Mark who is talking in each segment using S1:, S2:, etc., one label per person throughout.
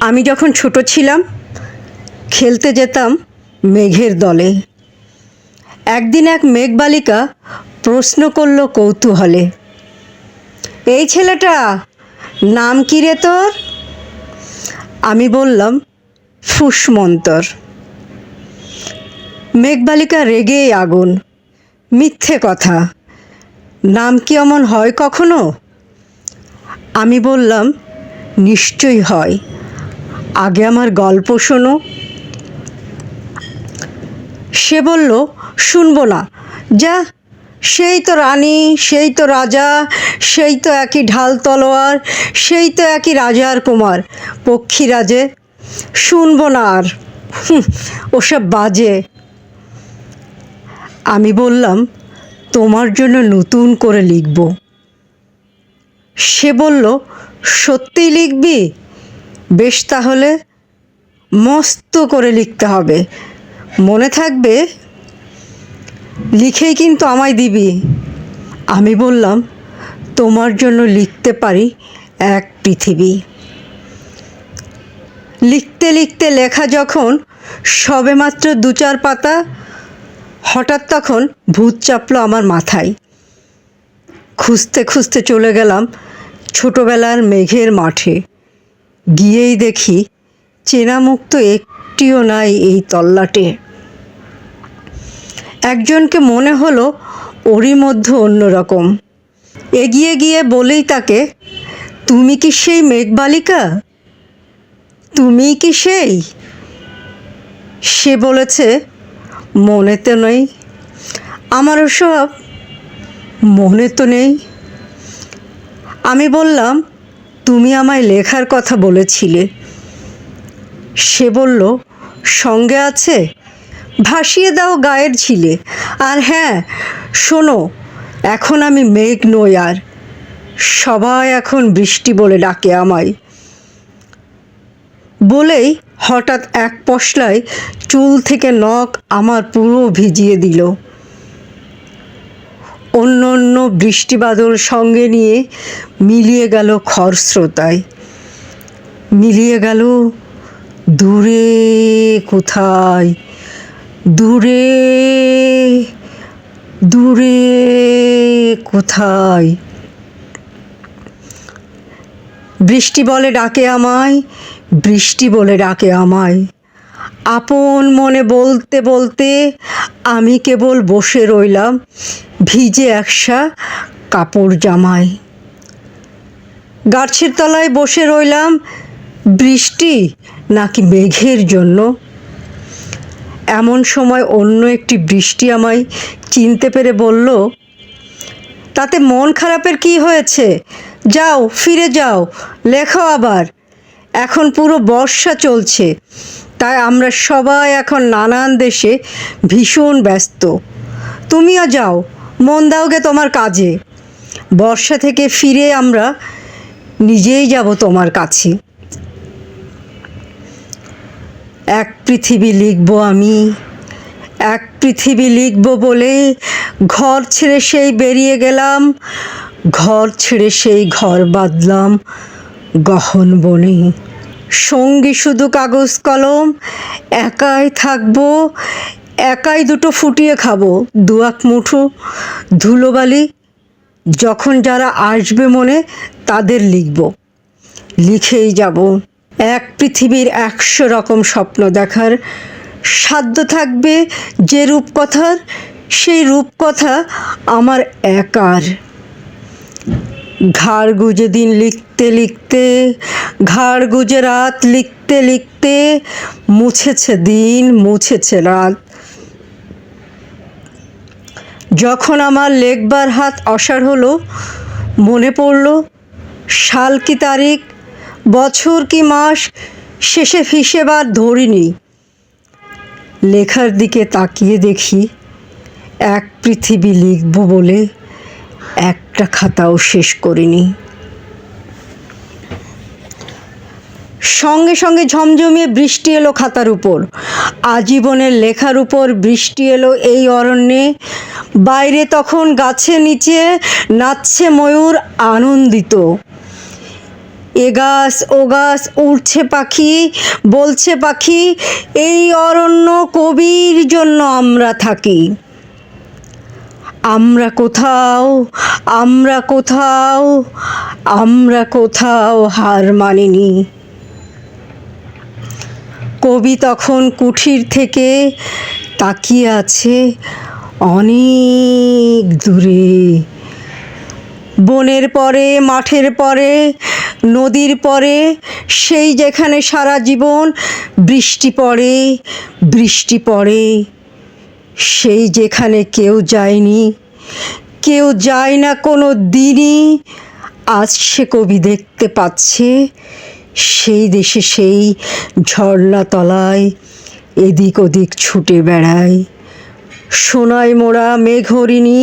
S1: আমি যখন ছোট ছিলাম খেলতে যেতাম মেঘের দলে। একদিন এক মেঘবালিকা প্রশ্ন করল কৌতূহলে, এই ছেলেটা নাম কি রে তোর? আমি বললাম ফুসমন্তর। মেঘবালিকা রেগেই আগুন, মিথ্যে কথা, নাম কি অমন হয় কখনো? আমি বললাম নিশ্চয়ই হয়, আগে আমার গল্প শোনো। সে বলল শুনবো না, যা, সেই তো রানী, সেই তো রাজা, সেই তো একই ঢাল তলোয়ার, সেই তো একই রাজার কুমার পক্ষীরাজে, শুনবো না আর, ওসব বাজে। আমি বললাম তোমার জন্য নতুন করে লিখব। সে বলল সত্যিই লিখবি? বেশ, তাহলে মস্ত করে লিখতে হবে, মনে থাকবে, লিখেই কিন্তু আমায় দিবি। আমি বললাম তোমার জন্য লিখতে পারি এক পৃথিবী। লিখতে লিখতে লেখা যখন সবেমাত্র 2-4 পাতা, হঠাৎ তখন ভূত চাপলো আমার মাথায়। খুঁজতে খুঁজতে চলে গেলাম ছোটবেলার মেঘের মাঠে। গিয়েই দেখি চেনা মুখ তো একটিও নাই এই তল্লাটে। একজনকে মনে হলো ওরই মধ্যে অন্যরকম। এগিয়ে গিয়ে বলেই তাকে, তুমি কি সেই মেঘবালিকা? তুমিই কি সেই? সে বলেছে মনে তো নেই, আমারও সব মনে তো নেই। আমি বললাম তুমি আমায় লেখার কথা বলেছিলে। সে বলল সঙ্গে আছে, ভাসিয়ে দাও গায়ের ঝিলে। আর হ্যাঁ শোনো, এখন আমি মেঘ নই আর, সবাই এখন বৃষ্টি বলে ডাকে আমায়। বলেই হঠাৎ এক পশলায় চুল থেকে নখ আমার পুরো ভিজিয়ে দিল। অন্য অন্য বৃষ্টি বাদল সঙ্গে নিয়ে মিলিয়ে গেল খরস্রোতায়, মিলিয়ে গেল দূরে কোথায়, দূরে দূরে কোথায়। বৃষ্টি বলে ডাকে আমায়, বৃষ্টি বলে ডাকে আমায়। আপন মনে বলতে বলতে আমি কেবল বসে রইলাম ভিজে একসা কাপড় জামায়। গাছের তলায় বসে রইলাম, বৃষ্টি নাকি মেঘের জন্য। এমন সময় অন্য একটি বৃষ্টি আমায় চিনতে পেরে বলল, তাতে মন খারাপের কি হয়েছে, যাও ফিরে যাও, লেখো আবার। এখন পুরো বর্ষা চলছে, তাই আমরা সবাই এখন নানান দেশে ভীষণ ব্যস্ত। তুমিও যাও, মন দাওগে তোমার কাজে। বর্ষা থেকে ফিরে আমরা নিজেই যাব তোমার কাছে। এক পৃথিবী লিখব আমি, এক পৃথিবী লিখব বলে ঘর ছেড়ে সেই বেরিয়ে গেলাম, ঘর ছেড়ে সেই ঘর বাঁধলাম গহন বনে। সঙ্গী শুধু কাগজ কলম, একাই থাকবো, একাই দুটো ফুটিয়ে খাবো, 2-1 মুঠো ধুলোবালি। যখন যারা আসবে মনে তাদের লিখব, লিখেই যাব। এক পৃথিবীর 100 রকম স্বপ্ন দেখার সাধ্য থাকবে যে রূপকথার, সেই রূপকথা আমার একার। ঘাড় গুজে দিন লিখতে লিখতে, ঘাড় গুজে রাত লিখতে লিখতে, মুছেছে দিন মুছেছে রাত। যখন আমার লেখবার হাত অসাড় হলো, মনে পড়ল সাল কি তারিখ, বছর কি মাস, শেষে হিসেব আর ধরিনি। লেখার দিকে তাকিয়ে দেখি এক পৃথিবী লিখব বলে একটা খাতাও শেষ করিনি। সঙ্গে সঙ্গে ঝমঝমিয়ে বৃষ্টি এলো খাতার উপর, আজীবনের লেখার উপর বৃষ্টি এলো এই অরণ্যে। বাইরে তখন গাছের নিচে নাচছে ময়ূর আনন্দিত। এ গাছ ও গাছ উড়ছে পাখি, বলছে পাখি, এই অরণ্য কবির জন্য আমরা থাকি। আমরা কোথাও, আমরা কোথাও, আমরা কোথাও হার মানিনি। কবি তখন কুঠির থেকে তাকিয়ে আছে অনেক দূরে, বনের পরে, মাঠের পরে, নদীর পরে, সেই যেখানে সারা জীবন বৃষ্টি পড়ে, বৃষ্টি পড়ে, সেই যেখানে কেউ যায়নি, কেউ যায় না কোনো দিনই, আজ সে কবি দেখতে পাচ্ছে সেই দেশে সেই ঝর্ণা তলায় এদিক ওদিক ছুটে বেড়ায় সোনায় মোড়া মেঘ হরিণী,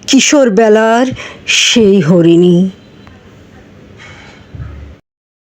S1: কিশোর বেলার সেই হরিণী।